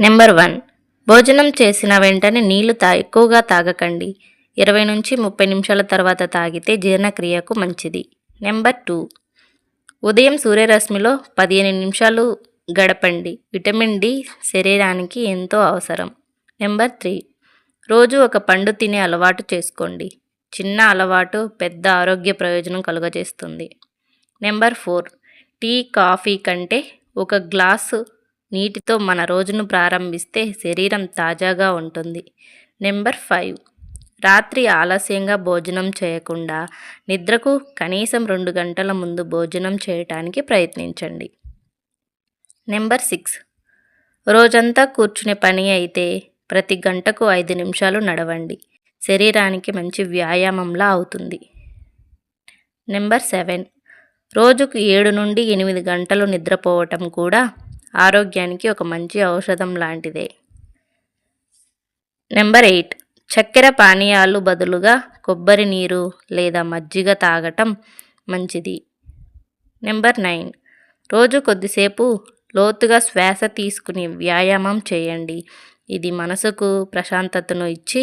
Number 1. భోజనం చేసిన వెంటనే నీళ్లు ఎక్కువగా తాగకండి. 20-30 నిమిషాల తర్వాత తాగితే జీర్ణక్రియకు మంచిది. నెంబర్ 2. ఉదయం సూర్యరశ్మిలో 15 నిమిషాలు గడపండి. విటమిన్ డి శరీరానికి ఎంతో అవసరం. నెంబర్ 3. రోజు ఒక పండు తినే అలవాటు చేసుకోండి. చిన్న అలవాటు పెద్ద ఆరోగ్య ప్రయోజనం కలుగజేస్తుంది. నెంబర్ 4. టీ, కాఫీ కంటే ఒక గ్లాసు నీటితో మన రోజును ప్రారంభిస్తే శరీరం తాజాగా ఉంటుంది. నెంబర్ 5. రాత్రి ఆలస్యంగా భోజనం చేయకుండా నిద్రకు కనీసం 2 గంటల ముందు భోజనం చేయటానికి ప్రయత్నించండి. నెంబర్ 6. రోజంతా కూర్చునే పని అయితే ప్రతి గంటకు 5 నిమిషాలు నడవండి. శరీరానికి మంచి వ్యాయామంలా అవుతుంది. నెంబర్ 7. రోజుకు 7 నుండి 8 గంటలు నిద్రపోవటం కూడా ఆరోగ్యానికి ఒక మంచి ఔషధం లాంటిదే. నెంబర్ 8. చక్కెర పానీయాలు బదులుగా కొబ్బరి నీరు లేదా మజ్జిగ తాగటం మంచిది. నెంబర్ 9. రోజు కొద్దిసేపు లోతుగా శ్వాస తీసుకుని వ్యాయామం చేయండి. ఇది మనసుకు ప్రశాంతతను ఇచ్చి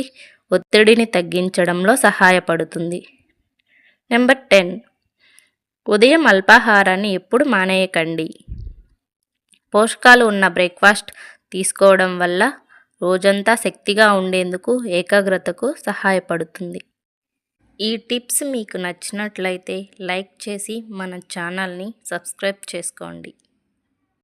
ఒత్తిడిని తగ్గించడంలో సహాయపడుతుంది. నెంబర్ 10. ఉదయం అల్పాహారాన్ని ఎప్పుడు మానేయకండి. పోషకాలు ఉన్న బ్రేక్ఫాస్ట్ తీసుకోవడం వల్ల రోజంతా శక్తిగా ఉండేందుకు ఏకాగ్రతకు సహాయపడుతుంది. ఈ టిప్స్ మీకు నచ్చినట్లయితే లైక్ చేసి మన ఛానల్ని సబ్స్క్రైబ్ చేసుకోండి.